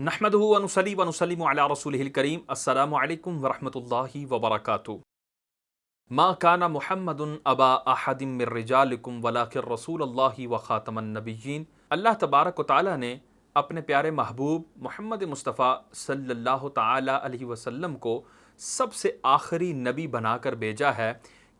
नहमदुहु व नुसल्ली व नुसल्लिमु अला रसूलिहिल करीम। अस्सलामु अलैकुम व रहमतुल्लाहि व बरकातुहू। मा काना मुहम्मदुन अबा अहदिम मिर रिजालिकुम वलाकिन रसूलुल्लाहि व खातमन नबिय्यीन। अल्लाह तबारक व तआला ने अपने प्यारे महबूब मोहम्मद मुस्तफ़ा सल्लल्लाहु तआला अलैहि वसल्लम को सबसे आखिरी नबी बनाकर भेजा है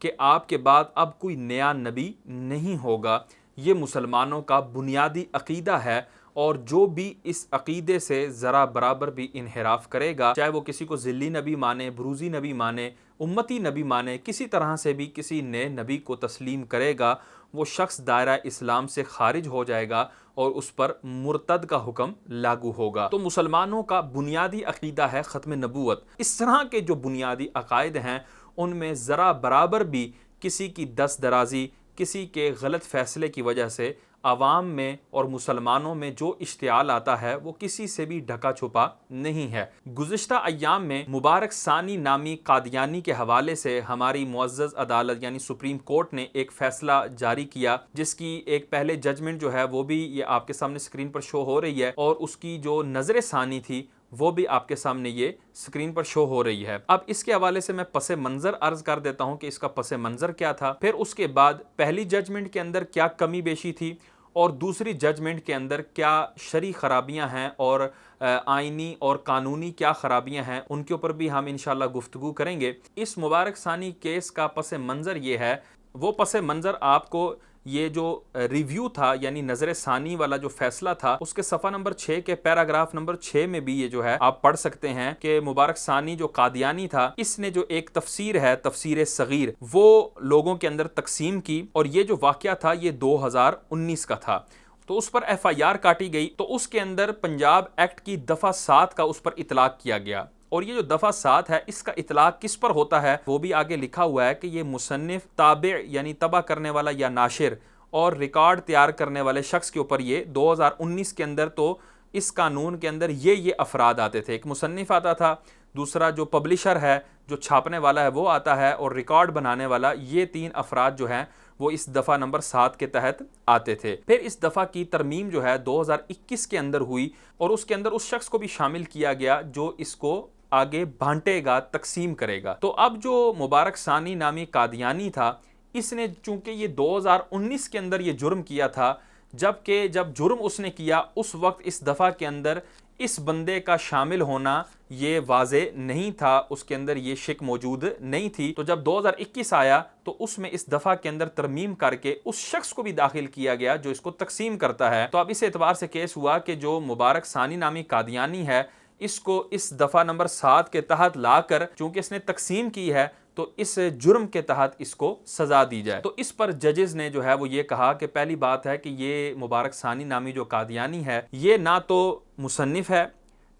कि आपके बाद अब कोई नया नबी नहीं होगा। ये मुसलमानों का बुनियादी अक़ीदा है और जो भी इस अक़ीदे से ज़रा बराबर भी इन्हिराफ करेगा, चाहे वो किसी को ज़िल्ली नबी माने, बुरूज़ी नबी माने, उम्मती नबी माने, किसी तरह से भी किसी नए नबी को तस्लीम करेगा, वो शख्स दायरा इस्लाम से खारिज हो जाएगा और उस पर मुर्तद का हुक्म लागू होगा। तो मुसलमानों का बुनियादी अक़ीदा है ख़त्म नबूवत। इस तरह के जो बुनियादी अक़ायद हैं उनमें ज़रा बराबर भी किसी की दस्त दराज़ी, किसी के गलत फ़ैसले की वजह से आवाम में और मुसलमानों में जो इश्तियाल आता है वो किसी से भी ढका छुपा नहीं है। गुज़िश्ता अय्याम में मुबारक सानी नामी कादियानी के हवाले से हमारी मुअज़्ज़ज़ अदालत यानी सुप्रीम कोर्ट ने एक फ़ैसला जारी किया, जिसकी एक पहले जजमेंट जो है वो भी ये आपके सामने स्क्रीन पर शो हो रही है और उसकी जो नज़र सानी थी वो भी आपके सामने ये स्क्रीन पर शो हो रही है। अब इसके हवाले से मैं पसे मंज़र अर्ज कर देता हूँ कि इसका पसे मंज़र क्या था, फिर उसके बाद पहली जजमेंट के अंदर क्या कमी बेशी थी और दूसरी जजमेंट के अंदर क्या शरई ख़राबियाँ हैं और आइनी और कानूनी क्या ख़राबियाँ हैं, उनके ऊपर भी हम इंशाअल्लाह गुफ्तगू करेंगे। इस मुबारक सानी केस का पसे मंज़र ये है, वो पसे मंज़र आपको ये जो रिव्यू था यानी नज़र सानी वाला जो फैसला था उसके सफ़ा नंबर 6 के पैराग्राफ नंबर 6 में भी ये जो है आप पढ़ सकते हैं कि मुबारक सानी जो कादियानी था इसने जो एक तफसीर है, तफसीर सगीर, वो लोगों के अंदर तकसीम की और ये जो वाक़या था ये 2019 का था। तो उस पर FIR काटी गई तो उसके अंदर पंजाब एक्ट की दफ़ा 7 का उस पर इतलाक़ किया गया और ये जो दफ़ा 7 है इसका इतलाक़ किस पर होता है वो भी आगे लिखा हुआ है कि ये मुसन्निफ़, ताबे यानी तबा करने वाला या नाशिर और रिकॉर्ड तैयार करने वाले शख्स के ऊपर ये 2019 के अंदर तो इस कानून के अंदर ये अफराद आते थे। एक मुसन्निफ़ आता था, दूसरा जो पब्लिशर है, जो छापने वाला है वो आता है और रिकॉर्ड बनाने वाला, ये 3 अफराद जो हैं वो इस दफ़ा नंबर 7 के तहत आते थे। फिर इस दफ़ा की तरमीम जो है 2021 के अंदर हुई और उसके अंदर उस शख्स को भी शामिल किया गया जो इसको आगे बांटेगा, तकसीम करेगा। तो अब जो मुबारक सानी नामी कादियानी था इसने चूंकि ये 2019 के अंदर ये जुर्म किया था, जबकि जब जुर्म उसने किया उस वक्त इस दफ़ा के अंदर इस बंदे का शामिल होना ये वाज़े नहीं था, उसके अंदर ये शिक मौजूद नहीं थी। तो जब 2021 आया तो उसमें इस दफ़ा के अंदर तरमीम करके उस शख्स को भी दाखिल किया गया जो इसको तकसीम करता है। तो अब इस एतबार से केस हुआ कि जो मुबारक सानी नामी कादियानी है इसको इस दफ़ा नंबर 7 के तहत लाकर चूंकि इसने तकसीम की है तो इस जुर्म के तहत इसको सज़ा दी जाए। तो इस पर जजेस ने जो है वो ये कहा कि पहली बात है कि ये मुबारक सानी नामी जो कादियानी है ये ना तो मुसन्निफ़ है,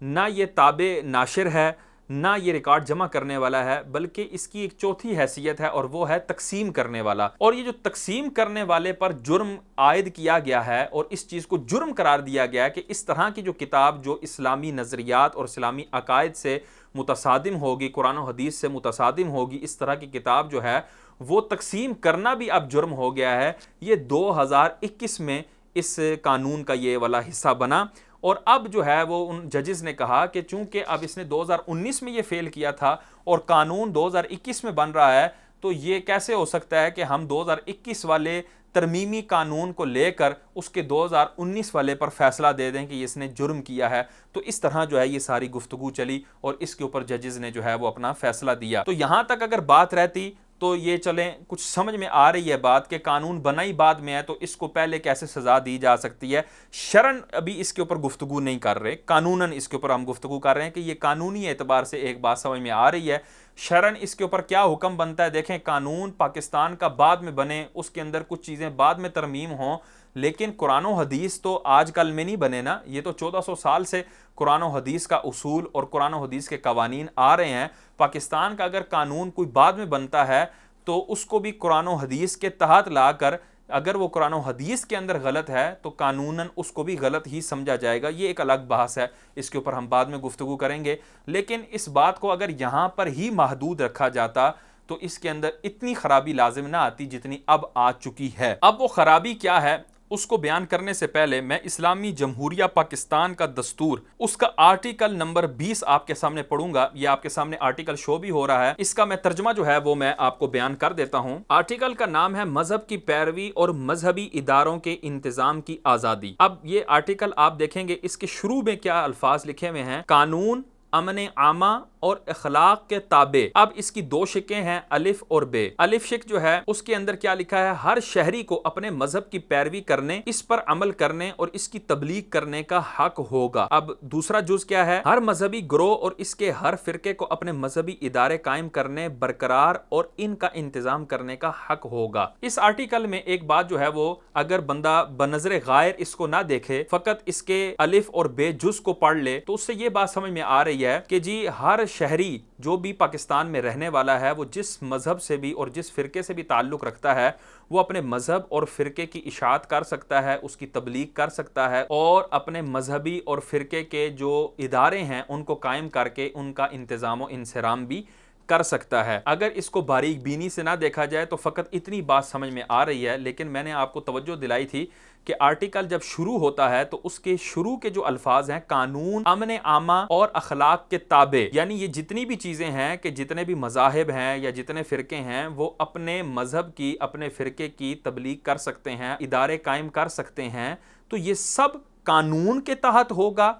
ना ये ताबे नाशिर है, ना ये रिकॉर्ड जमा करने वाला है, बल्कि इसकी एक चौथी हैसियत है और वो है तकसीम करने वाला। और ये जो तकसीम करने वाले पर जुर्म आयद किया गया है और इस चीज़ को जुर्म करार दिया गया है कि इस तरह की जो किताब जो इस्लामी नज़रियात और इस्लामी अकायद से मुतसादिम होगी, कुरान और हदीस से मुतसादिम होगी, इस तरह की किताब जो है वो तकसीम करना भी अब जुर्म हो गया है। ये 2021 में इस कानून का ये वाला हिस्सा बना और अब जो है वो उन जजेस ने कहा कि चूंकि अब इसने 2019 में ये फेल किया था और कानून 2021 में बन रहा है तो ये कैसे हो सकता है कि हम 2021 वाले तरमीमी कानून को लेकर उसके 2019 वाले पर फैसला दे दें कि इसने जुर्म किया है। तो इस तरह जो है ये सारी गुफ्तगू चली और इसके ऊपर जजेस ने जो है वो अपना फैसला दिया। तो यहाँ तक अगर बात रहती तो ये चलें कुछ समझ में आ रही है बात कि कानून बना ही बाद में है तो इसको पहले कैसे सज़ा दी जा सकती है। शरन अभी इसके ऊपर गुफ्तगू नहीं कर रहे, कानूनन इसके ऊपर हम गुफ्तगू कर रहे हैं कि ये कानूनी एतबार से एक बात समझ में आ रही है। शरन इसके ऊपर क्या हुक्म बनता है, देखें कानून पाकिस्तान का बाद में बने, उसके अंदर कुछ चीज़ें बाद में तरमीम हों, लेकिन कुरान और हदीस तो आज कल में नहीं बने ना, ये तो 1400 साल से कुरान और हदीस का उसूल और कुरान और हदीस के कवानीन आ रहे हैं। पाकिस्तान का अगर कानून कोई बाद में बनता है तो उसको भी कुरान और हदीस के तहत लाकर अगर वो कुरान और हदीस के अंदर गलत है तो कानूनन उसको भी गलत ही समझा जाएगा। ये एक अलग बहस है, इसके ऊपर हम बाद में गुफ्तगू करेंगे। लेकिन इस बात को अगर यहाँ पर ही महदूद रखा जाता तो इसके अंदर इतनी खराबी लाजिम ना आती जितनी अब आ चुकी है। अब वो खराबी क्या है उसको बयान करने से पहले मैं इस्लामी जमहूरिया पाकिस्तान का दस्तूर उसका आर्टिकल नंबर 20 आपके सामने पढ़ूंगा। ये आपके सामने आर्टिकल शो भी हो रहा है, इसका मैं तर्जुमा जो है वो मैं आपको बयान कर देता हूं। आर्टिकल का नाम है मजहब की पैरवी और मजहबी इदारों के इंतजाम की आजादी। अब ये आर्टिकल आप देखेंगे, इसके शुरू में क्या अल्फाज लिखे हुए हैं, कानून, अमन आमा और अखलाक के ताबे। अब इसकी दो शिकें हैं, अलिफ और बे। अलिफ शिक जो है उसके अंदर क्या लिखा है, हर शहरी को अपने मजहब की पैरवी करने, इस पर अमल करने और इसकी तबलीग करने का हक होगा। अब दूसरा जुज क्या है, हर मजहबी ग्रोह और इसके हर फिरके को अपने मजहबी इदारे कायम करने, बरकरार और इनका इंतजाम करने का हक होगा। इस आर्टिकल में एक बात जो है वो, अगर बंदा बनजरे गायर इसको ना देखे, फकत इसके अलिफ और बे जुज को पढ़ ले, तो उससे ये बात समझ में आ रही है कि जी हर शहरी जो भी पाकिस्तान में रहने वाला है, वो जिस मजहब से भी और जिस फिरके से भी ताल्लुक रखता है, वो अपने मजहब और फिरके की इशाअत कर सकता है, उसकी तबलीग कर सकता है और अपने मजहबी और फिरके के जो इदारे हैं उनको कायम करके उनका इंतजाम और इंसराम भी कर सकता है। अगर इसको बारीक बीनी से ना देखा जाए तो फकत इतनी बात समझ में आ रही है, लेकिन मैंने आपको तवज्जो दिलाई थी कि आर्टिकल जब शुरू होता है तो उसके शुरू के जो अल्फाज हैं, कानून, अमन आमा और अखलाक के ताबे, यानी ये जितनी भी चीज़ें हैं कि जितने भी मज़ाहिब हैं या जितने फ़िरके हैं वो अपने मज़हब की, अपने फ़िरके की तबलीग कर सकते हैं, इदारे कायम कर सकते हैं, तो ये सब कानून के तहत होगा,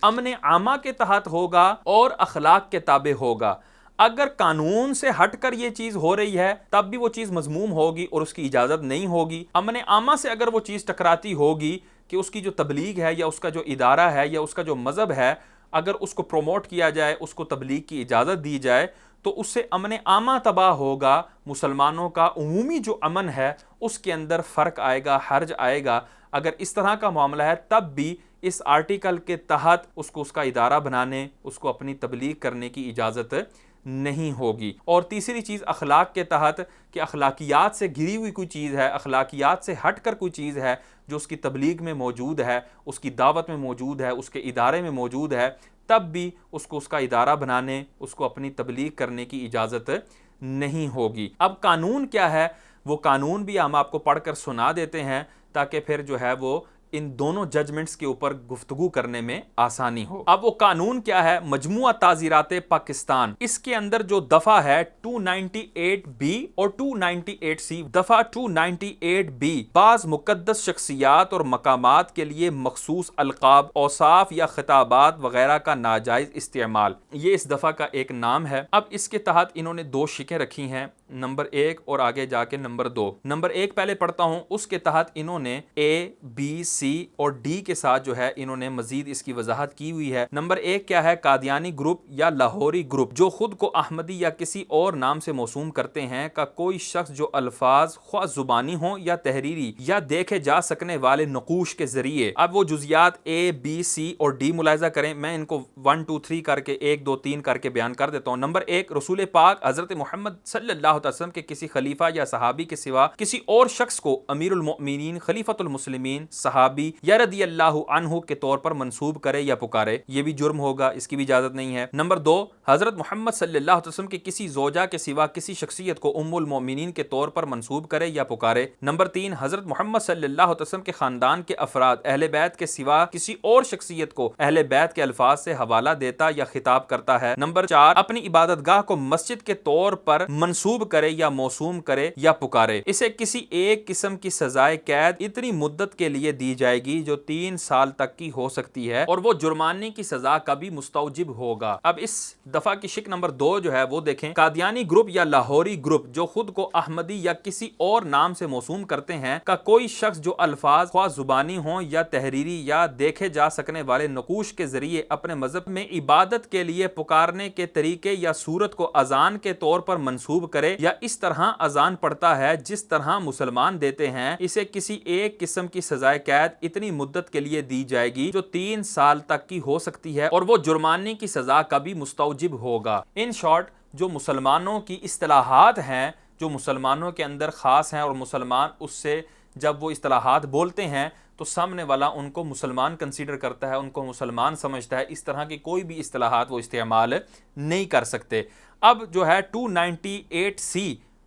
अमन आमा के तहत होगा और अखलाक के ताबे होगा। अगर कानून से हटकर ये चीज हो रही है तब भी वो चीज मजमूम होगी और उसकी इजाजत नहीं होगी। अमन आमा से अगर वो चीज टकराती होगी कि उसकी जो तबलीग है या उसका जो इदारा है या उसका जो मजहब है, अगर उसको प्रोमोट किया जाए, उसको तबलीग की इजाजत दी जाए, तो उससे अमन आमा तबाह होगा। मुसलमानों का उमूमी जो अमन है उसके अंदर फर्क आएगा, हर्ज आएगा। अगर इस तरह का मामला है तब भी इस आर्टिकल के तहत उसको उसका इदारा बनाने, उसको अपनी तबलीग करने की इजाजत नहीं होगी। और तीसरी चीज़ अखलाक के तहत कि अखलाकियात से घिरी हुई कोई चीज़ है, अखलाकियात से हटकर कोई चीज़ है जो उसकी तबलीग में मौजूद है, उसकी दावत में मौजूद है, उसके इदारे में मौजूद है, तब भी उसको उसका इदारा बनाने, उसको अपनी तबलीग करने की इजाज़त नहीं होगी। अब कानून क्या है, वो कानून भी हम आपको पढ़कर सुना देते हैं ताकि फिर जो है वो इन दोनों जजमेंट्स के ऊपर गुफ्तगू करने में आसानी हो। अब वो कानून क्या है, मजमुआ ताज़ीरात पाकिस्तान, इसके अंदर जो दफा है 298B और 298C। दफा 298B बाज मुकद्दस शख्सियात और मकामात के लिए मखसूस अलकाब, औसाफ या खिताबात वगैरह का नाजायज इस्तेमाल, ये इस दफा का एक नाम है। अब इसके तहत इन्होंने दो शिकें रखी हैं, नंबर 1 और आगे जाके नंबर 2। नंबर 1 पहले पढ़ता हूं, उसके तहत इन्होंने A, B, C और D के साथ जो है इन्होंने मजीद इसकी वजाहत की हुई है। नंबर 1 क्या है, कादियानी ग्रुप या लाहौरी ग्रुप जो खुद को अहमदी या किसी और नाम से मौसूम करते हैं का कोई शख्स जो अल्फाज ख्वा जुबानी हो या तहरीरी या देखे जा सकने वाले नकूश के जरिए। अब वो जुजियात A, B, C और D मुलाहिजा करें, मैं इनको 1, 2, 3 करके 1, 2, 3 करके बयान कर देता हूँ। नंबर 1, रसूल पाक हजरत मोहम्मद सल्लल्लाहु अलैहि वसल्लम के किसी खलीफा या सहाबी के सिवा किसी और शख्स को अमीरुल मोमिनीन, खलीफतुल मुस्लिमीन, सहाबी या रदी अल्लाहु अन्हु के तौर पर मंसूब करे या पुकारे, ये भी जुर्म होगा, इसकी भी इजाजत नहीं है। नंबर 2, हजरत मोहम्मद सल्लल्लाहु अलैहि वसल्लम के किसी जोजा के सिवा किसी शख्सियत को उम्मुल मोमिनीन के तौर पर मंसूब करे या पुकारे। नंबर 3, हजरत मोहम्मद सल्लल्लाहु अलैहि वसल्लम के खानदान के अफराद अहले बैत के सिवा किसी और शख्सियत को अहले बैत के अल्फाज से हवाला देता या खिताब करता है। नंबर 4, अपनी इबादतगाह को मस्जिद के तौर पर मंसूब करे या मौसूम करे या पुकारे, इसे किसी एक किस्म की सजाए कैद इतनी मुद्दत के लिए दी जाएगी जो 3 साल तक की हो सकती है और वो जुर्माने की सजा का भी मुस्तौजिब होगा। अब इस दफा की शिक नंबर 2 जो है वो देखें, कादियानी ग्रुप या लाहौरी ग्रुप जो खुद को अहमदी या किसी और नाम से मौसूम करते हैं का कोई शख्स जो अल्फाज ख्वा जुबानी हो या तहरीरी या देखे जा सकने वाले नकूश के जरिए अपने मजहब में इबादत के लिए पुकारने के तरीके या सूरत को अजान के तौर पर मंसूब करे या इस तरह अजान पढ़ता है जिस तरह मुसलमान देते हैं, इसे किसी एक किस्म की सजाए कैद इतनी मुद्दत के लिए दी जाएगी जो 3 साल तक की हो सकती है और वो जुर्माने की सजा का भी मुस्तौजिब होगा। इन शॉर्ट, जो मुसलमानों की इस्तिलाहात हैं, जो मुसलमानों के अंदर ख़ास हैं और मुसलमान उससे जब वो इस्तिलाहात बोलते हैं तो सामने वाला उनको मुसलमान कंसीडर करता है, उनको मुसलमान समझता है, इस तरह की कोई भी इस्तिलाहात वो इस्तेमाल नहीं कर सकते। अब जो है 298C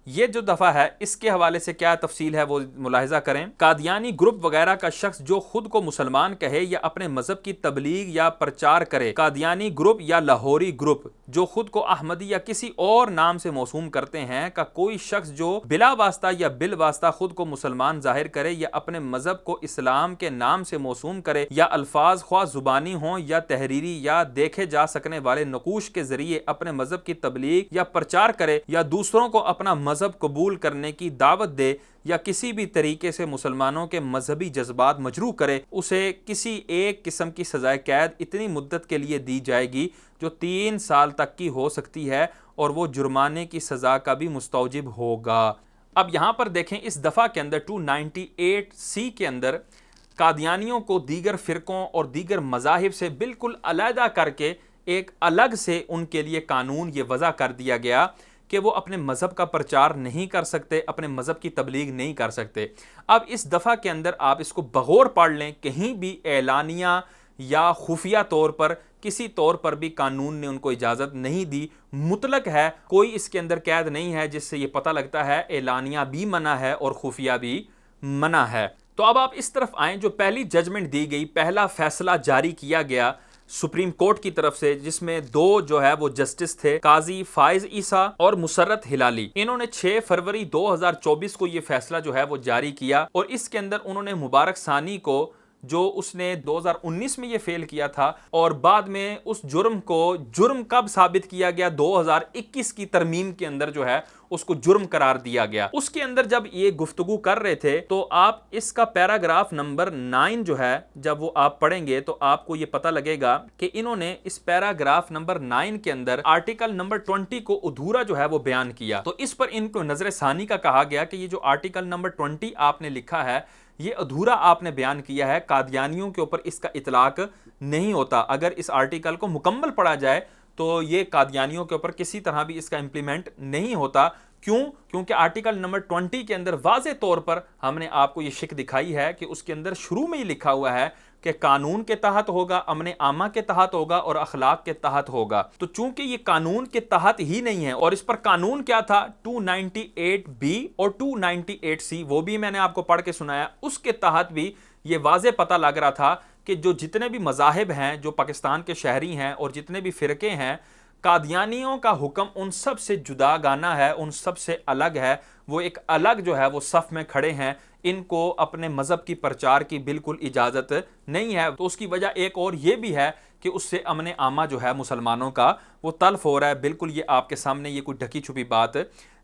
ये जो दफ़ा है इसके हवाले से क्या तफसील है वो मुलाहिजा करें। कादियानी ग्रुप वगैरह का शख्स जो खुद को मुसलमान कहे या अपने मजहब की तबलीग या प्रचार करे, कादियानी ग्रुप या लाहौरी ग्रुप जो खुद को अहमदी या किसी और नाम से मौसूम करते हैं का कोई शख्स जो बिला वास्ता या बिल वास्ता खुद को मुसलमान जाहिर करे या अपने मजहब को इस्लाम के नाम से मौसूम करे या अल्फाज ख्वाह जुबानी हों या तहरीरी या देखे जा सकने वाले नकूश के जरिए अपने मजहब की तबलीग या प्रचार करे या दूसरों को अपना मजहब कबूल करने की दावत दे या किसी भी तरीके से मुसलमानों के मजहबी जज्बात मजरू करे, उसे किसी एक किस्म की सजाए कैद इतनी मुद्दत के लिए दी जाएगी जो 3 साल तक की हो सकती है और वो जुर्माने की सज़ा का भी मुस्तौजिब होगा। अब यहाँ पर देखें इस दफ़ा के अंदर 298C के अंदर कादियानियों को दीगर फ़िरक़ों और दीगर मज़ाहिब से बिल्कुल अलहदा करके एक अलग से उनके लिए कानून ये वज़ा कर दिया गया कि वो अपने मज़हब का प्रचार नहीं कर सकते, अपने मज़हब की तबलीग नहीं कर सकते। अब इस दफ़ा के अंदर आप इसको बगौर पढ़ लें, कहीं भी एलानिया या खुफिया तौर पर किसी तौर पर भी कानून ने उनको इजाज़त नहीं दी। मुतलक है, कोई इसके अंदर कैद नहीं है जिससे ये पता लगता है एलानिया भी मना है और खुफिया भी मना है। तो अब आप इस तरफ आएँ, जो पहली जजमेंट दी गई, पहला फैसला जारी किया गया सुप्रीम कोर्ट की तरफ से, जिसमें 2 जो है वो जस्टिस थे, काजी फाइज ईसा और मुसर्रत हिलाली। इन्होंने 6 फरवरी 2024 को ये फैसला जो है वो जारी किया और इसके अंदर उन्होंने मुबारक सानी को, जो उसने 2019 में ये फेल किया था और बाद में उस जुर्म को, जुर्म कब साबित किया गया, 2021 की तरमीम के अंदर जो है उसको जुर्म करार दिया गया। उसके अंदर जब ये गुफ्तगू कर रहे थे तो आप इसका पैराग्राफ नंबर 9 जो है, जब वो आप पढ़ेंगे तो आपको ये पता लगेगा कि इन्होंने इस पैराग्राफ नंबर 9 के अंदर आर्टिकल नंबर 20 को अधूरा जो है वो बयान किया। तो इस पर इनको नजर सानी का कहा गया कि ये जो आर्टिकल नंबर 20 आपने लिखा है ये अधूरा आपने बयान किया है, कादियानियों के ऊपर इसका इतलाक नहीं होता। अगर इस आर्टिकल को मुकम्मल पढ़ा जाए तो ये कादियानियों के ऊपर किसी तरह भी इसका इंप्लीमेंट नहीं होता। क्यों? क्योंकि आर्टिकल नंबर 20 के अंदर वाज़े तौर पर हमने आपको ये शिक दिखाई है कि उसके अंदर शुरू में ही लिखा हुआ है कि कानून के तहत होगा, अमन आमा के तहत होगा और अखलाक के तहत होगा। तो चूंकि ये कानून के तहत ही नहीं है, और इस पर कानून क्या था, 298B और 298C, वो भी मैंने आपको पढ़ के सुनाया, उसके तहत भी ये वाज़े पता लग रहा था कि जो जितने भी मज़ाहिब हैं जो पाकिस्तान के शहरी हैं और जितने भी फ़िरक़े हैं, कादियानियों का हुक्म उन सब से जुदा गाना है, उन सब से अलग है। वो एक अलग जो है वो सफ़ में खड़े हैं, इनको अपने मज़हब की प्रचार की बिल्कुल इजाज़त नहीं है। तो उसकी वजह एक और ये भी है कि उससे अमन आमा जो है मुसलमानों का वो तल्फ हो रहा है। बिल्कुल ये आपके सामने ये कोई ढकी छुपी बात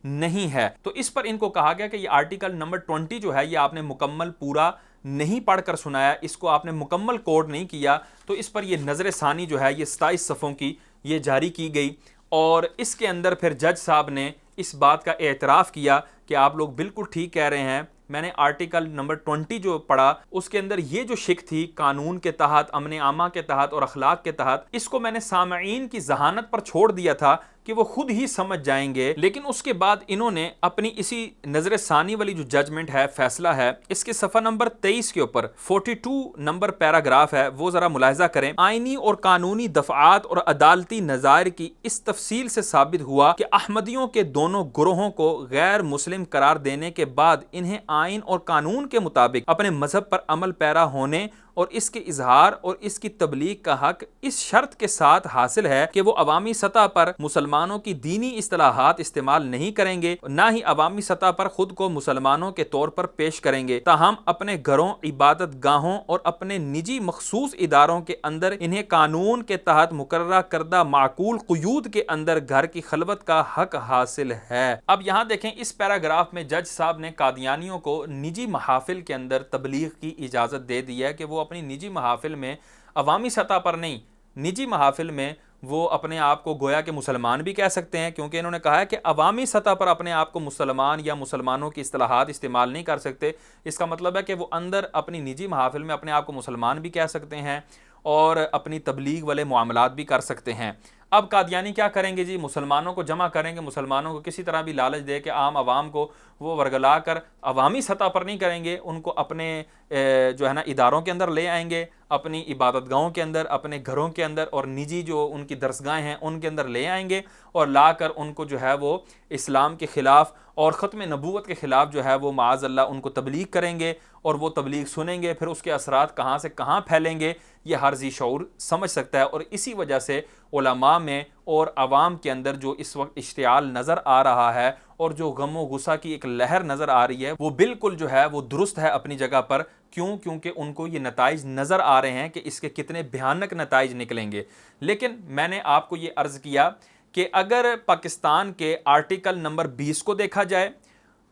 नहीं है। तो इस पर इनको कहा गया कि ये आर्टिकल नंबर 20 जो है ये आपने मुकम्मल पूरा नहीं पढ़कर सुनाया, इसको आपने मुकम्मल कोड नहीं किया। तो इस पर यह नज़र सानी जो है ये 27 सफ़ों की ये जारी की गई और इसके अंदर फिर जज साहब ने इस बात का एतराफ़ किया कि आप लोग बिल्कुल ठीक कह रहे हैं। मैंने आर्टिकल नंबर 20 जो पढ़ा उसके अंदर ये जो शिक थी कानून के तहत, अमन आमा के तहत और अखलाक के तहत, इसको मैंने सामईन की जहानत पर छोड़ दिया था कि वो खुद ही समझ जाएंगे। लेकिन उसके बाद इन्होंने अपनी इसी नजर सानी वाली जो जजमेंट है, फैसला है, इसके सफ़ा नंबर 23 के ऊपर 42 नंबर पैराग्राफ है, वो ज़रा मुलाहिजा करें। आइनी और कानूनी दफ़ात और अदालती नज़ायर की इस तफसील से साबित हुआ कि अहमदियों के दोनों ग्रोहों को गैर मुस्लिम करार देने के बाद इन्हें आइन और कानून के मुताबिक अपने मजहब पर अमल पैरा होने और इसके इजहार और इसकी तबलीग का हक इस शर्त के साथ हासिल है कि वो अवामी सतह पर मुसलमानों की दीनी इस्तिलाहात इस्तेमाल नहीं करेंगे, ना ही अवामी सतह पर खुद को मुसलमानों के तौर पर पेश करेंगे। ताहम अपने घरों, इबादत गाहों और अपने निजी मखसूस इदारों के अंदर इन्हें कानून के तहत मुकर्रर करदा माकूल क़ुयूद के अंदर घर की खलवत का हक हासिल है। अब यहाँ देखें, इस पैराग्राफ में जज साहब ने कादियानियों को निजी महाफिल के अंदर तबलीग की इजाज़त दे दी है कि वो अपनी निजी महाफिल में, अवामी सतह पर नहीं, निजी महाफिल में वो अपने आप को गोया के मुसलमान भी कह सकते हैं, क्योंकि इन्होंने कहा है कि अवामी सतह पर अपने आप को मुसलमान या मुसलमानों की इस्तिलाहात इस्तेमाल नहीं कर सकते। इसका मतलब है कि वो अंदर अपनी निजी महाफिल में अपने आप को मुसलमान भी कह सकते हैं और अपनी तबलीग वाले मामलात भी कर सकते हैं। अब कादियानी क्या करेंगे जी, मुसलमानों को जमा करेंगे, मुसलमानों को किसी तरह भी लालच दे के आम आवाम को वो वर्गला कर अवामी सतह पर नहीं करेंगे, उनको अपने जो है ना इदारों के अंदर ले आएंगे, अपनी इबादतगाहों के अंदर, अपने घरों के अंदर और निजी जो उनकी दरसगाहें हैं उनके अंदर ले आएंगे और लाकर उनको जो है वो इस्लाम के ख़िलाफ़ और ख़त्म नबूवत के ख़िलाफ़ जो है वो माअज़ल्लाह उनको तबलीग करेंगे और वो तबलीग सुनेंगे। फिर उसके असरात कहाँ से कहाँ फैलेंगे ये हर ज़ी शऊर समझ सकता है। और इसी वजह से उलमा में और आवाम के अंदर जो इस वक्त इश्तियाल नज़र आ रहा है और जो गम व गुस्सा की एक लहर नज़र आ रही है वो बिल्कुल जो है वो दुरुस्त है अपनी जगह पर। क्यों? क्योंकि उनको ये नताइज नज़र आ रहे हैं कि इसके कितने भयानक नताइज निकलेंगे। लेकिन मैंने आपको ये अर्ज़ किया कि अगर पाकिस्तान के आर्टिकल नंबर 20 को देखा जाए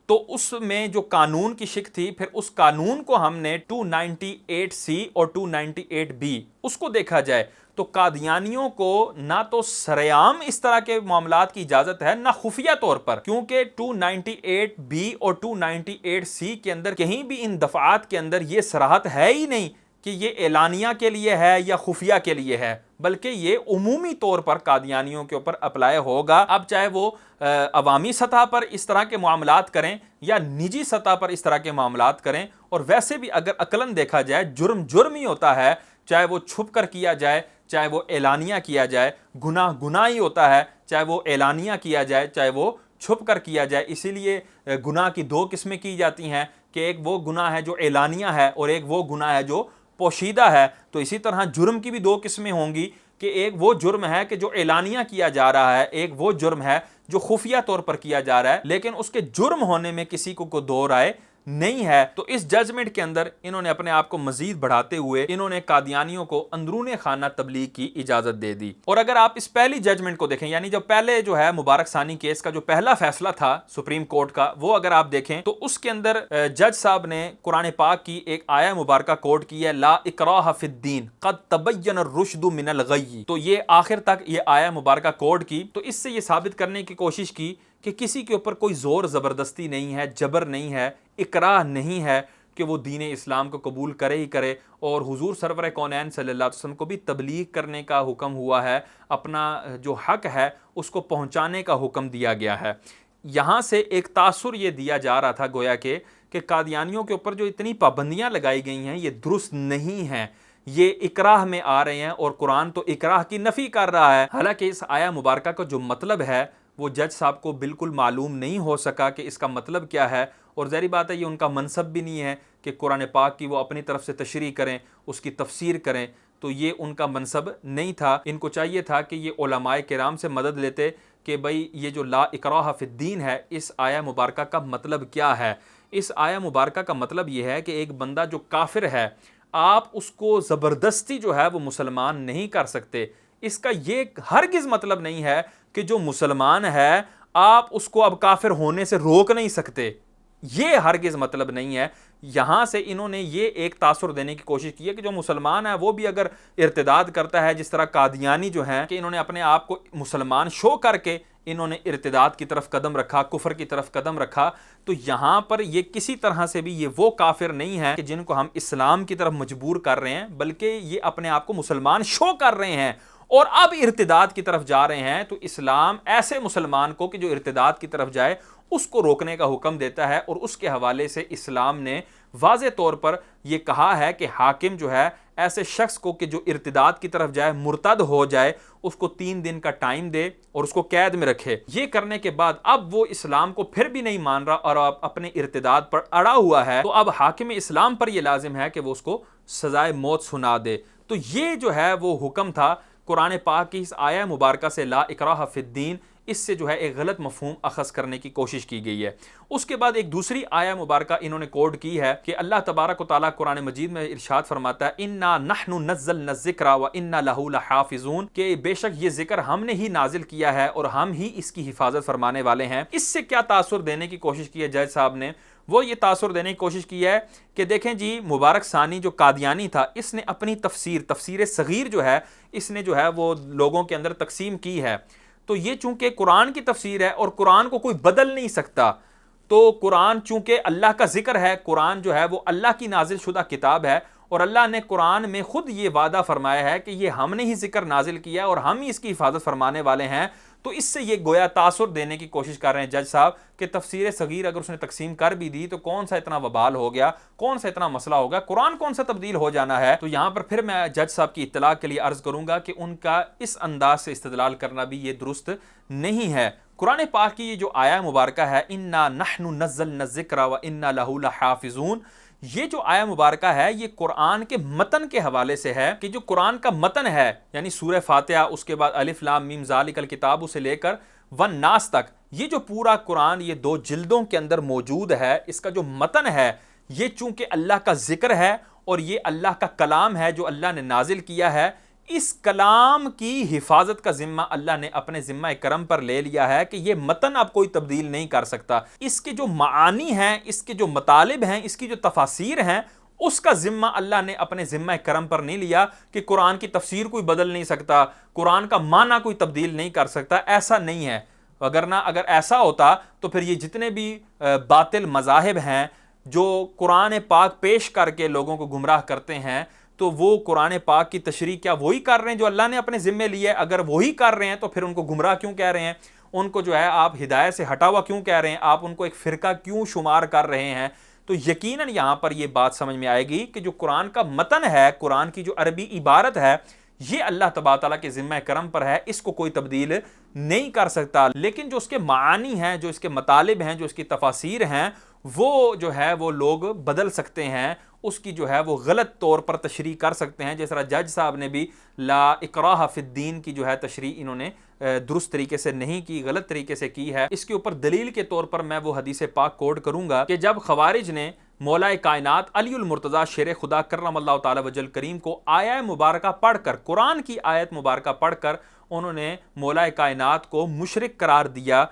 तो उसमें जो कानून की शिक थी, फिर उस कानून को हमने 298C और 298B उसको देखा जाए तो कादियानियों को ना तो सरेआम इस तरह के मामलात की इजाजत है ना खुफिया तौर पर, क्योंकि 298B और 298C के अंदर कहीं भी इन दफात के अंदर ये सराहत है ही नहीं कि ये एलानिया के लिए है या खुफिया के लिए है, बल्कि ये उमूमी तौर पर कादियानियों के ऊपर अप्लाई होगा। अब चाहे वो अवामी सतह पर इस तरह के मामलात करें या निजी सतह पर इस तरह के मामलात करें। और वैसे भी अगर अकलन देखा जाए जुर्म जुर्म ही होता है, चाहे वो छुप कर किया जाए चाहे वो एलानिया किया जाए, गुनाह गुनाह ही होता है, चाहे वो एलानिया किया जाए चाहे वो छुप कर किया जाए। इसीलिए गुनाह की दो किस्में की जाती हैं कि एक वो गुनाह है जो एलानिया है और एक वो गुनाह है जो पोशीदा है। तो इसी तरह जुर्म की भी दो किस्में होंगी कि एक वो जुर्म है कि जो एलानिया किया जा रहा है, एक वो जुर्म है जो खुफिया तौर पर किया जा रहा है, लेकिन उसके जुर्म होने में किसी को दो राय नहीं है। तो इस जजमेंट के अंदर इन्होंने अपने आप को मजीद बढ़ाते हुए इन्होंने कादियानियों को अंदरूने खाना तबलीग की इजाजत दे दी। और अगर आप इस पहली जजमेंट को देखें, यानी जब पहले जो है मुबारक सानी केस का जो पहला फैसला था सुप्रीम कोर्ट का, वो अगर आप देखें तो उसके अंदर जज साहब ने कुरान पाक की एक आया मुबारका कोट की है, ला इकराह फिद्दीन कद तबय्यन रुश्दु मिनल गय्य। तो ये आखिर तक ये आया मुबारका कोट की, तो इससे ये साबित करने की कोशिश की कि किसी के ऊपर कोई जोर ज़बरदस्ती नहीं है, जबर नहीं है, इकराह नहीं है कि वो दीन इस्लाम को कबूल करे ही करे। और हुजूर सरवर कौनैन सल्लल्लाहु अलैहि वसल्लम को भी तबलीग करने का हुक्म हुआ है, अपना जो हक है उसको पहुँचाने का हुक्म दिया गया है। यहाँ से एक तासुर ये दिया जा रहा था गोया कि कादियानियों के ऊपर जो इतनी पाबंदियाँ लगाई गई हैं ये दुरुस्त नहीं हैं, ये इकराह में आ रहे हैं और कुरान तो इकराह की नफ़ी कर रहा है। हालांकि इस आया मुबारका का जो मतलब है वो जज साहब को बिल्कुल मालूम नहीं हो सका कि इसका मतलब क्या है। और ज़ाहिर बात है ये उनका मनसब भी नहीं है कि कुरान पाक की वो अपनी तरफ से तशरीह करें, उसकी तफसीर करें, तो ये उनका मनसब नहीं था। इनको चाहिए था कि ये उलमाए किराम से मदद लेते कि भाई ये जो ला इकराह फिद्दीन है इस आया मुबारका का मतलब क्या है। इस आया मुबारका का मतलब ये है कि एक बंदा जो काफिर है आप उसको ज़बरदस्ती जो है वो मुसलमान नहीं कर सकते। इसका ये हरगिज़ मतलब नहीं है कि जो मुसलमान है आप उसको अब काफिर होने से रोक नहीं सकते, ये हरगिज़ मतलब नहीं है। यहाँ से इन्होंने ये एक तासुर देने की कोशिश की है कि जो मुसलमान है वो भी अगर इर्तिदाद करता है, जिस तरह कादियानी जो हैं कि इन्होंने अपने आप को मुसलमान शो करके इन्होंने इर्तिदाद की तरफ कदम रखा, कुफर की तरफ कदम रखा, तो यहाँ पर ये किसी तरह से भी ये वो काफिर नहीं है कि जिनको हम इस्लाम की तरफ मजबूर कर रहे हैं, बल्कि ये अपने आप को मुसलमान शो कर रहे हैं और अब इर्तिदाद की तरफ जा रहे हैं। तो इस्लाम ऐसे मुसलमान को कि जो इर्तिदाद की तरफ जाए उसको रोकने का हुक्म देता है। और उसके हवाले से इस्लाम ने वाज़े तौर पर यह कहा है कि हाकिम जो है ऐसे शख्स को कि जो इर्तिदाद की तरफ जाए, मुर्तद हो जाए, उसको 3 दिन का टाइम दे और उसको कैद में रखे। ये करने के बाद अब वो इस्लाम को फिर भी नहीं मान रहा और अब अपने इर्तिदाद पर अड़ा हुआ है, तो अब हाकिम इस्लाम पर यह लाजिम है कि वो उसको सजाए मौत सुना दे। तो ये जो है वो हुक्म था कुरान पाक की इस आया मुबारका से, ला इकराह फिद्दीन, इससे जो है एक गलत मफहूम अखज़ करने की कोशिश की गई है। उसके बाद एक दूसरी आया मुबारका इन्होंने कोड की है कि अल्लाह तबारक व तआला कुरान मजीद में इरशाद फरमाता है, इन्ना नहनु नज़्ज़लना ज़िक्रा व इन्ना लहू लहाफ़िज़ून, कि बेशक ये जिक्र हमने ही नाजिल किया है और हम ही इसकी हिफाजत फरमाने वाले हैं। इससे क्या तासुर देने की कोशिश की है जज साहब ने? वो ये तासुर देने की कोशिश की है कि देखें जी, मुबारक सानी जो कादियानी था इसने अपनी तफसीर सगीर जो है इसने जो है वो लोगों के अंदर तकसीम की है। तो ये चूंकि कुरान की तफसीर है और कुरान को कोई बदल नहीं सकता, तो कुरान चूंकि अल्लाह का जिक्र है, कुरान जो है वो अल्लाह की नाजिल शुदा किताब है और अल्लाह ने कुरान में खुद ये वादा फरमाया है कि ये हमने ही जिक्र नाजिल किया और हम ही इसकी हिफाजत फरमाने वाले हैं। तो इससे ये गोया तासुर देने की कोशिश कर रहे हैं जज साहब कि तफसीर सगीर अगर उसने तकसीम कर भी दी तो कौन सा इतना वबाल हो गया, कौन सा इतना मसला हो गया, कुरान कौन सा तब्दील हो जाना है। तो यहां पर फिर मैं जज साहब की इत्तला के लिए अर्ज करूंगा कि उनका इस अंदाज से इस्तेदलाल करना भी ये दुरुस्त नहीं है। कुरान पाक की ये जो आया मुबारका है, इन्ना नहनु नज़्ज़लना ज़िक्रा व इन्ना लहू लहाफ़िज़ून, ये जो आया मुबारका है ये कुरान के मतन के हवाले से है कि जो कुरान का मतन है यानी सूरह फातिहा, उसके बाद अलिफ लाम मीम ज़ालिकल किताब से लेकर वन नास तक, ये जो पूरा कुरान ये 2 जिल्दों के अंदर मौजूद है, इसका जो मतन है ये चूंकि अल्लाह का जिक्र है और ये अल्लाह का कलाम है जो अल्लाह ने नाजिल किया है, इस कलाम की हिफाजत का जिम्मा अल्लाह ने अपने जिम्मा करम पर ले लिया है कि ये मतन अब कोई तब्दील नहीं कर सकता। इसके जो मानी हैं, इसके जो मतालिब हैं, इसकी जो तफासीर हैं, उसका जिम्मा अल्लाह ने अपने जिम्मा करम पर नहीं लिया कि कुरान की तफसीर कोई बदल नहीं सकता, कुरान का माना कोई तब्दील नहीं कर सकता। ऐसा नहीं है। अगर ऐसा होता तो फिर ये जितने भी बातिल मज़ाहिब हैं जो कुरान पाक पेश करके लोगों को गुमराह करते हैं, तो वो कुरान पाक की तशरीह क्या वही कर रहे हैं जो अल्लाह ने अपने जिम्मे लिए? अगर वही कर रहे हैं तो फिर उनको गुमराह क्यों कह रहे हैं? उनको जो है आप हिदायत से हटा हुआ क्यों कह रहे हैं? आप उनको एक फ़िरका क्यों शुमार कर रहे हैं? तो यकीनन यहाँ पर ये बात समझ में आएगी कि जो कुरान का मतन है, कुरान की जो अरबी इबारत है, ये अल्लाह तबारक तआला के ज़िम्मा करम पर है, इसको कोई तब्दील नहीं कर सकता। लेकिन जो उसके मानी हैं, जो इसके मतालिब हैं, जो इसकी तफासीर हैं, वो जो है वो लोग बदल सकते हैं, उसकी जो है वो गलत तौर पर तशरीह कर सकते हैं। जिस तरह जज साहब ने भी ला इकराह फिद्दीन की जो है तशरीह इन्होंने दुरुस्त तरीके से नहीं की, गलत तरीके से की है। इसके ऊपर दलील के तौर पर मैं वो हदीस पाक कोट करूंगा कि जब खवारिज ने मौला कायनात अलीउल मुर्तज़ा शेर खुदा कर्रमल्लाहु तआला वजल करीम को आया मुबारका पढ़कर, कुरान की आयत मुबारका पढ़कर उन्होंने मौला कायनात को मुशरिक करार दिया।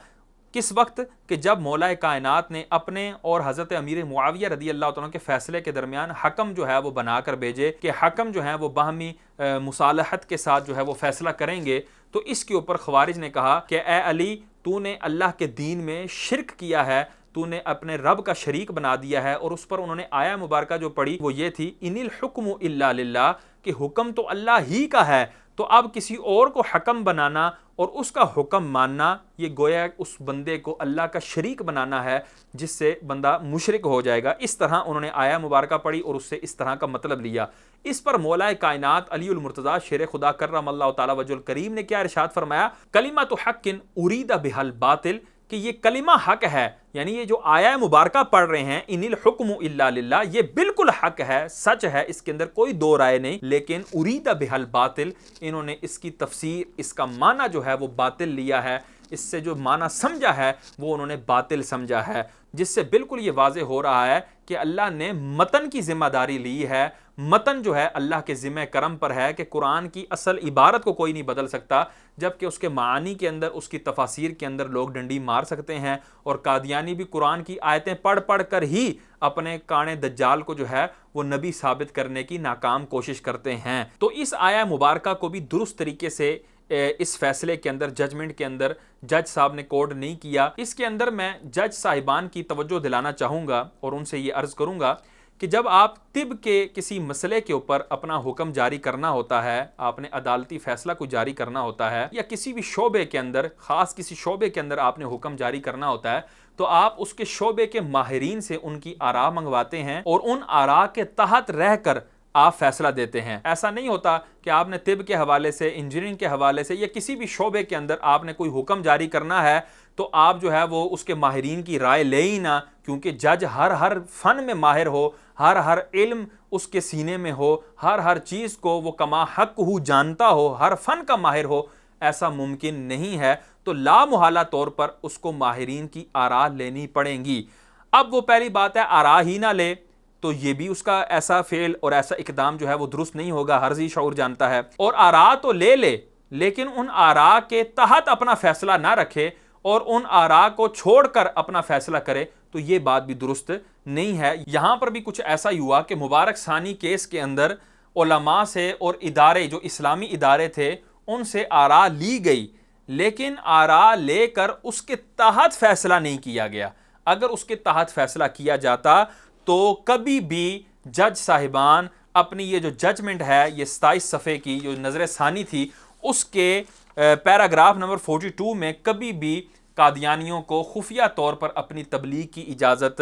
किस वक्त कि जब मौला कायनात ने अपने और हज़रत अमीर मुआविया रदी अल्लाह तआला के फ़ैसले के दरमियान हकम जो है वो बनाकर भेजे कि हकम जो है वो बाहमी मुसालहत के साथ जो है वो फ़ैसला करेंगे। तो इसके ऊपर खवारिज ने कहा कि ए अली, तूने अल्लाह के दीन में शिरक किया है, तूने अपने रब का शरीक बना दिया है। और उस पर उन्होंने आया मुबारका जो पढ़ी वो ये थी, इनिल हुक्मु इल्ला लिल्लाह, कि हुक्म तो अल्लाह ही का है, तो अब किसी और को हकम बनाना और उसका हुक्म मानना, ये गोया उस बंदे को अल्लाह का शरीक बनाना है जिससे बंदा मुशरिक हो जाएगा। इस तरह उन्होंने आया मुबारका पढ़ी और उससे इस तरह का मतलब लिया। इस पर मौला कायनात अलीउल मुर्तज़ा शेर खुदा कर्रमल्लाहु तआला वजहुल करीम ने क्या इरशाद फरमाया, कलिमतु हक्किन उरीदा बिहल बातिल, कि ये कलिमा हक है, यानी ये जो आया मुबारका पढ़ रहे हैं इनिल हुक्मु इल्ला लिल्लाह, ये बिल्कुल हक है, सच है, इसके अंदर कोई दो राय नहीं। लेकिन उरीदा बिहल बातिल, इन्होंने इसकी तफसीर, इसका माना जो है वो बातिल लिया है, इससे जो माना समझा है वो उन्होंने बातिल समझा है, जिससे बिल्कुल ये वाज़े हो रहा है कि अल्लाह ने मतन की जिम्मेदारी ली है। मतन जो है अल्लाह के ज़िम्मे करम पर है कि कुरान की असल इबारत को कोई नहीं बदल सकता, जबकि उसके मानी के अंदर, उसकी तफासीर के अंदर लोग डंडी मार सकते हैं। और कादियानी भी कुरान की आयतें पढ़ पढ़ कर ही अपने काने दज्जाल को जो है वो नबी साबित करने की नाकाम कोशिश करते हैं। तो इस आया मुबारका को भी दुरुस्त तरीके से इस फैसले के अंदर, जजमेंट के अंदर जज साहब ने कोड नहीं किया। इसके अंदर मैं जज साहिबान की तवज्जो दिलाना चाहूँगा और उनसे ये अर्ज़ करूँगा कि जब आप तिब के किसी मसले के ऊपर अपना हुक्म जारी करना होता है, आपने अदालती फैसला को जारी करना होता है, या किसी भी शोबे के अंदर, ख़ास किसी शोबे के अंदर आपने हुक्म जारी करना होता है, तो आप उसके शोबे के माहिरीन से उनकी आरा मंगवाते हैं और उन आरा के तहत रहकर आप फैसला देते हैं। ऐसा नहीं होता कि आपने तिब के हवाले से, इंजीनियरिंग के हवाले से या किसी भी शोबे के अंदर आपने कोई हुक्म जारी करना है तो आप जो है वो उसके माहिरीन की राय ले ही ना, क्योंकि जज हर फन में माहिर हो, हर इल्म उसके सीने में हो, हर चीज़ को वो कमा हक हु जानता हो, हर फन का माहिर हो, ऐसा मुमकिन नहीं है। तो लामुहाला तौर पर उसको माहिरीन की आरा लेनी पड़ेंगी। अब वो पहली बात है, आरा ही ना ले तो ये भी उसका ऐसा फेल और ऐसा इकदाम जो है वो दुरुस्त नहीं होगा, हर जी शऊर जानता है। और आरा तो ले लेकिन उन आरा के तहत अपना फैसला ना रखे और उन आरा को छोड़कर अपना फैसला करे, तो ये बात भी दुरुस्त नहीं है। यहां पर भी कुछ ऐसा ही हुआ कि मुबारक सानी केस के अंदर उलमा से और इदारे, जो इस्लामी इदारे थे, उनसे आरा ली गई, लेकिन आरा लेकर उसके तहत फैसला नहीं किया गया। अगर उसके तहत फैसला किया जाता तो कभी भी जज साहिबान अपनी ये जो जजमेंट है, ये 27 सफ़े की जो नज़र सानी थी, उसके पैराग्राफ नंबर 42 में कभी भी कादियानियों को खुफिया तौर पर अपनी तबलीग की इजाज़त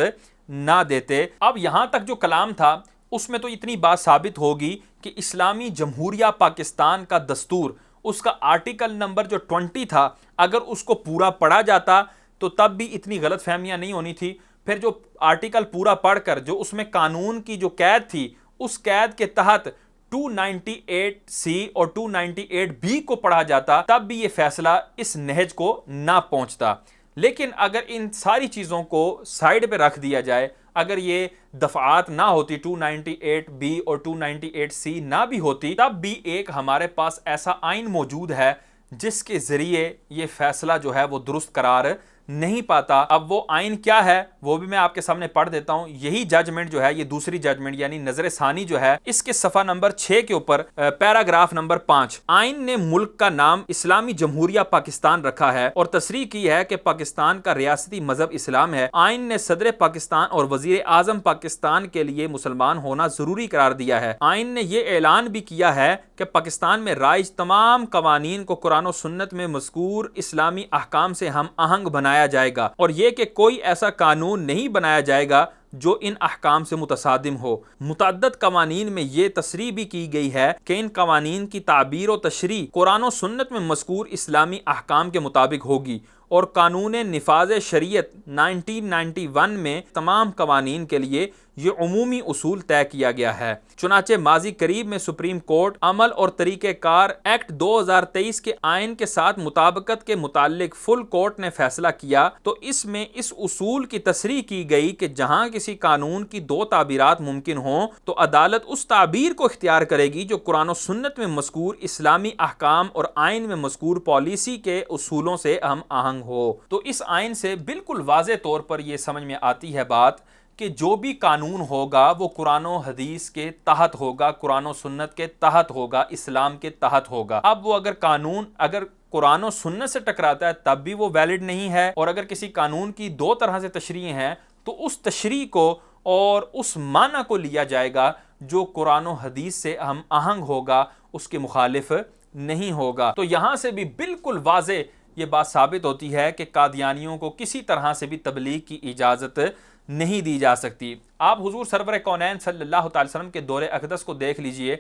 ना देते। अब यहाँ तक जो कलाम था उसमें तो इतनी बात साबित होगी कि इस्लामी जमहूरिया पाकिस्तान का दस्तूर, उसका आर्टिकल नंबर जो 20 था, अगर उसको पूरा पढ़ा जाता तो तब भी इतनी गलत फहमियाँ नहीं होनी थी। फिर जो आर्टिकल पूरा पढ़कर जो उसमें कानून की जो कैद थी, उस कैद के तहत 298C और 298B को पढ़ा जाता, तब भी ये फैसला इस नहज को ना पहुंचता। लेकिन अगर इन सारी चीज़ों को साइड पे रख दिया जाए, अगर ये दफ़ात ना होती, 298B और 298C ना भी होती, तब भी एक हमारे पास ऐसा आइन मौजूद है जिसके ज़रिए ये फैसला जो है वो दुरुस्त करार नहीं पाता। अब वो आइन क्या है वो भी मैं आपके सामने पढ़ देता हूं। यही जजमेंट जो है, ये दूसरी जजमेंट यानी नजर सानी जो है, इसके सफ़ा नंबर 6 के ऊपर पैराग्राफ नंबर 5, आइन ने मुल्क का नाम इस्लामी जमहूरिया पाकिस्तान रखा है और तस्रीह की है कि पाकिस्तान का रियासती मजहब इस्लाम है। आइन ने सदर पाकिस्तान और वजीर आजम पाकिस्तान के लिए मुसलमान होना जरूरी करार दिया है। आइन ने यह ऐलान भी किया है कि पाकिस्तान में राइज तमाम कवानीन को कुरान और सुन्नत में मज़कूर इस्लामी अहकाम से हम आहंग बनाया जाएगा और यह कि कोई ऐसा कानून नहीं बनाया जाएगा जो इन अहकाम से मुतसादिम हो। मुतअद्दद कवानीन में यह तस्रीह भी की गई है कि इन कवानीन की ताबीर और तशरीह कुरान और सुन्नत में मज़कूर इस्लामी अहकाम के मुताबिक होगी और कानून निफाज शरीयत 1991 में तमाम कवानीन के लिए ये उमूमी उसूल तय किया गया है। चुनाचे माजी करीब में सुप्रीम कोर्ट अमल और तरीक़ेकार एक्ट 2023 के आइन के साथ मुताबिकत के मुतालिक फुल कोर्ट ने फैसला किया तो इसमें इस उसूल की तस्रीह की गई कि जहां किसी कानून की दो ताबीरात मुमकिन हो तो अदालत उस ताबीर को इख्तियार करेगी जो कुरान और सुन्नत में मज़कूर इस्लामी अहकाम और आइन में मज़कूर पॉलिसी के उसूलों से हम आहंग हो। तो इस आइन से बिल्कुल वाज़े तौर पर यह समझ में आती है बात कि जो भी कानून होगा वो कुरान और हदीस के तहत होगा, कुरान और सुन्नत के तहत होगा, इस्लाम के तहत होगा। अब वो अगर कानून अगर कुरान और सुन्नत से टकराता है तब भी वो वैलिड नहीं है, और अगर किसी कानून की दो तरह से तशरीह हैं तो उस तशरीह को और उस माना को लिया जाएगा जो कुरान और हदीस से हम आहंग होगा, उसके मुखालिफ नहीं होगा। तो यहाँ से भी बिल्कुल वाज़े ये बात साबित होती है कि कादियानियों को किसी तरह से भी तबलीग की इजाज़त नहीं दी जा सकती। आप हुजूर सरवर कौनैन सल्लल्लाहु अलैहि वसल्लम के दौरे अक़दस को देख लीजिए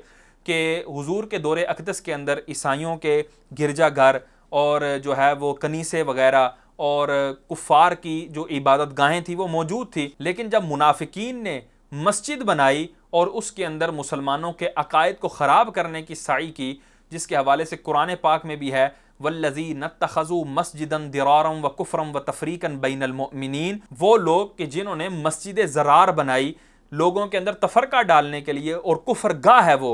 कि हुजूर के दौरे अक़दस के अंदर ईसाइयों के गिरजाघर और जो है वो कनीसे वगैरह और कुफ़ार की जो इबादत गाहें थी वो मौजूद थी, लेकिन जब मुनाफिकीन ने मस्जिद बनाई और उसके अंदर मुसलमानों के अकायद को ख़राब करने की साई की, जिसके हवाले से कुरान पाक में भी है वल्लज़ीन इत्तख़ज़ू मस्जिदन दिरारम व कुफ़रम व तफ़रीक़न बैनल मुअमिनीन, वो लोग कि जिन्होंने मस्जिद ज़रार बनाई लोगों के अंदर तफ़रक़ा डालने के लिए, और कुफ़र गाह है वो,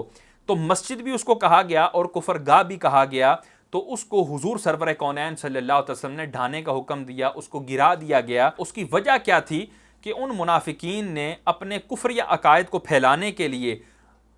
तो मस्जिद भी उसको कहा गया और कुफ़र गाह भी कहा गया। तो उसको हुजूर सरवर कौनैन सल्लल्लाहु अलैहि वसल्लम ने ढाने का हुक्म दिया, उसको गिरा दिया गया। उसकी वजह क्या थी कि उन मुनाफिकीन ने अपने कुफ़र या अकायद को फैलाने के लिए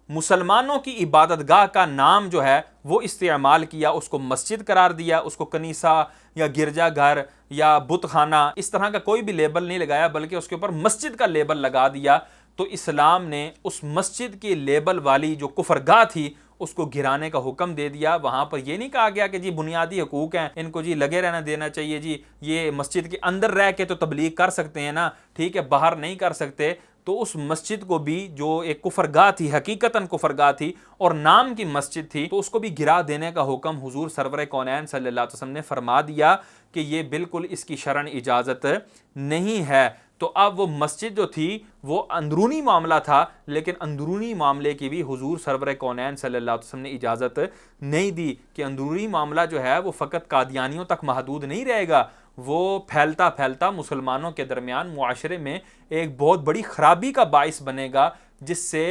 मुसलमानों की इबादत गाह का नाम जो है वो इस्तेमाल किया, उसको मस्जिद करार दिया, उसको कनीसा या गिरजाघर या बुतखाना इस तरह का कोई भी लेबल नहीं लगाया, बल्कि उसके ऊपर मस्जिद का लेबल लगा दिया। तो इस्लाम ने उस मस्जिद की लेबल वाली जो कुफरगाह थी उसको गिराने का हुक्म दे दिया। वहाँ पर यह नहीं कहा गया कि जी बुनियादी हकूक़ हैं, इनको जी लगे रहना देना चाहिए, जी ये मस्जिद के अंदर रह के तो तबलीग कर सकते हैं ना, ठीक है, बाहर नहीं कर सकते। तो उस मस्जिद को भी जो एक कुफरगाह थी, हकीकतन कुफरगाह थी और नाम की मस्जिद थी, तो उसको भी गिरा देने का हुक्म हुजूर सरवर कौनैन सल्लल्लाहु अलैहि वसल्लम ने फरमा दिया कि ये बिल्कुल इसकी शरन इजाज़त नहीं है। तो अब वो मस्जिद जो थी वो अंदरूनी मामला था, लेकिन अंदरूनी मामले की भी हुजूर सरवर कौनैन सल्लल्लाहु अलैहि वसल्लम ने इजाज़त नहीं दी कि अंदरूनी मामला जो है वो फ़कत कादियानियों तक महदूद नहीं रहेगा, वो फैलता फैलता मुसलमानों के दरमियान मुआशरे में एक बहुत बड़ी खराबी का बाइस बनेगा, जिससे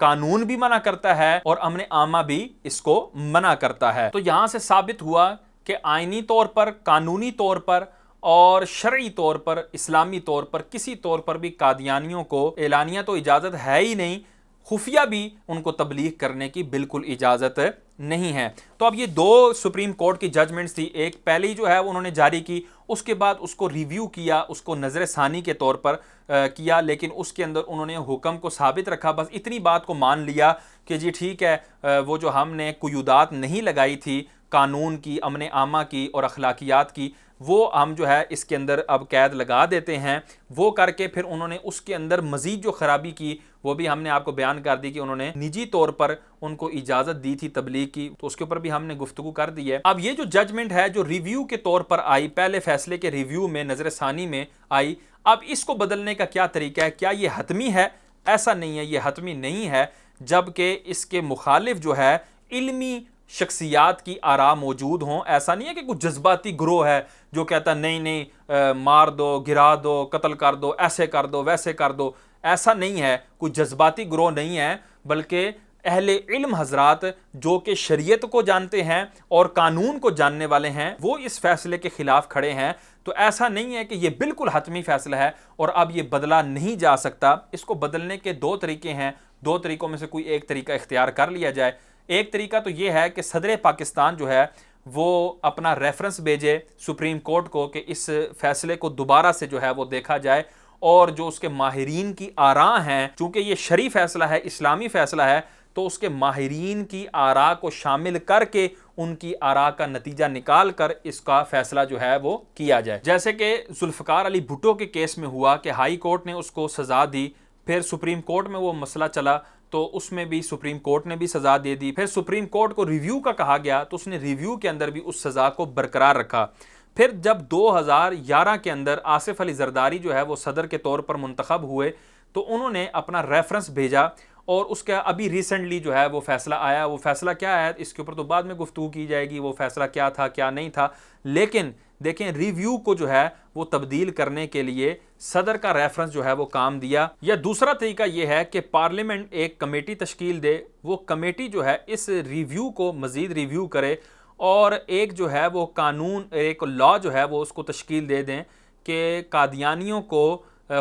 कानून भी मना करता है और अमन आमा भी इसको मना करता है। तो यहाँ से साबित हुआ कि आइनी तौर पर, कानूनी तौर पर और शरई तौर पर, इस्लामी तौर पर, किसी तौर पर भी कादियानियों को एलानिया तो इजाज़त है ही नहीं, खुफिया भी उनको तबलीग करने की बिल्कुल इजाज़त नहीं है। तो अब ये दो सुप्रीम कोर्ट की जजमेंट्स थी, एक पहली जो है उन्होंने जारी की, उसके बाद उसको रिव्यू किया, उसको नज़र सानी के तौर पर किया, लेकिन उसके अंदर उन्होंने हुक्म को साबित रखा, बस इतनी बात को मान लिया कि जी ठीक है, वो जो हमने कुयूदात नहीं लगाई थी कानून की, अमन आमा की और अखलाकियात की, वो हम जो है इसके अंदर अब कैद लगा देते हैं। वो करके फिर उन्होंने उसके अंदर मज़ीद जो ख़राबी की वो भी हमने आपको बयान कर दी कि उन्होंने निजी तौर पर उनको इजाज़त दी थी तबलीग की, तो उसके ऊपर भी हमने गुफ्तगू कर दी है। अब ये जो जजमेंट है जो रिव्यू के तौर पर आई, पहले फैसले के रिव्यू में नज़र सानी में आई, अब इसको बदलने का क्या तरीका है, क्या ये हतमी है? ऐसा नहीं है, ये हतमी नहीं है, जबकि इसके मुखालिफ जो है इल्मी शख्सियात की आरा मौजूद हों। ऐसा नहीं है कि कुछ जज्बाती ग्रोह है जो कहता नहीं नहीं मार दो, गिरा दो, कत्ल कर दो, ऐसे कर दो, वैसे कर दो। ऐसा नहीं है, कोई जज्बाती ग्रोह नहीं है, बल्कि अहले इल्म हजरात जो कि शरीयत को जानते हैं और कानून को जानने वाले हैं, वो इस फैसले के खिलाफ खड़े हैं। तो ऐसा नहीं है कि ये बिल्कुल हतमी फैसला है और अब ये बदला नहीं जा सकता। इसको बदलने के दो तरीके हैं, दो तरीकों में से कोई एक तरीका इख्तियार कर लिया जाए। एक तरीका तो ये है कि सदर पाकिस्तान जो है वो अपना रेफरेंस भेजे सुप्रीम कोर्ट को कि इस फैसले को दोबारा से जो है वो देखा जाए, और जो उसके माहिरीन की आरा हैं, चूंकि ये शरई फैसला है, इस्लामी फैसला है, तो उसके माहिरीन की आरा को शामिल करके उनकी आरा का नतीजा निकाल कर इसका फैसला जो है वो किया जाए। जैसे कि जुल्फ़िकार अली भुट्टो के केस में हुआ कि हाई कोर्ट ने उसको सज़ा दी, फिर सुप्रीम कोर्ट में वो मसला चला तो उसमें भी सुप्रीम कोर्ट ने भी सज़ा दे दी, फिर सुप्रीम कोर्ट को रिव्यू का कहा गया तो उसने रिव्यू के अंदर भी उस सज़ा को बरकरार रखा। फिर जब 2011 के अंदर आसिफ अली जरदारी जो है वो सदर के तौर पर मुंतखब हुए तो उन्होंने अपना रेफरेंस भेजा, और उसका अभी रिसेंटली जो है वो फैसला आया। वो फैसला क्या है इसके ऊपर तो बाद में गुफ्तगू की जाएगी, वो फैसला क्या था क्या नहीं था। लेकिन देखें, रिव्यू को जो है वो तब्दील करने के लिए सदर का रेफरेंस जो है वो काम दिया। या दूसरा तरीका ये है कि पार्लियामेंट एक कमेटी तश्कील दे, वो कमेटी जो है इस रिव्यू को मज़ीद रिव्यू करे और एक जो है वो कानून, एक लॉ जो है वो उसको तश्कील दे दें कि कादियानियों को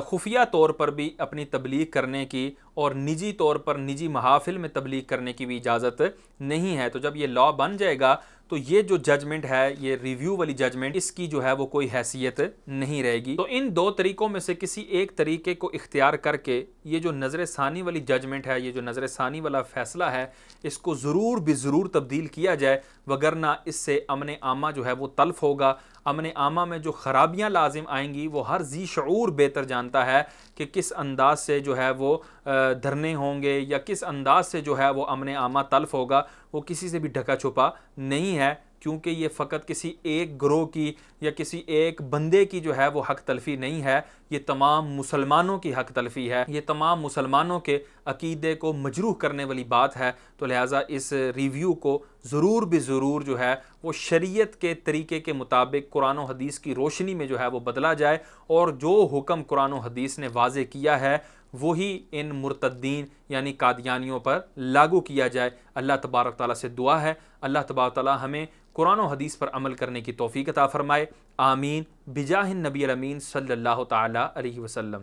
खुफिया तौर पर भी अपनी तबलीग करने की और निजी तौर पर निजी महाफिल में तबलीग करने की भी इजाज़त नहीं है। तो जब ये लॉ बन जाएगा तो ये जो जजमेंट है, ये रिव्यू वाली जजमेंट, इसकी जो है वो कोई हैसियत नहीं रहेगी। तो इन दो तरीकों में से किसी एक तरीके को इख्तियार करके ये जो नज़र सानी वाली जजमेंट है, ये जो नज़र सानी वाला फ़ैसला है, इसको ज़रूर ज़रूर तब्दील किया जाए, वगरना इससे अमन आमा जो है वो तल्फ होगा। अमन आमा में जो ख़राबियाँ लाजिम आएंगी वो हर ज़ी शऊर बेहतर जानता है कि किस अंदाज से जो है वो धरने होंगे या किस अंदाज से जो है वो अमन आमा तल्फ होगा। वो किसी से भी ढका छुपा नहीं है, क्योंकि ये फ़कत किसी एक ग्रोह की या किसी एक बंदे की जो है वो हक तलफ़ी नहीं है, ये तमाम मुसलमानों की हक तलफ़ी है, ये तमाम मुसलमानों के अकीदे को मजरूह करने वाली बात है। तो लिहाजा इस रिव्यू को ज़रूर ज़रूर जो है वो शरीयत के तरीके के मुताबिक कुरान और हदीस की रोशनी में जो है वो बदला जाए, और जो हुक्म कुरान और हदीस ने वाज़े किया है वही इन मुर्तद्दीन यानी कादियानियों पर लागू किया जाए। अल्लाह तबारक ताला से दुआ है, अल्लाह तबारक ताला हमें कुरान और हदीस पर अमल करने की तौफीक अता फरमाए। आमीन बिजाहिन नबी अमीन सल्लल्लाहु ताला अलैहि वसल्लम।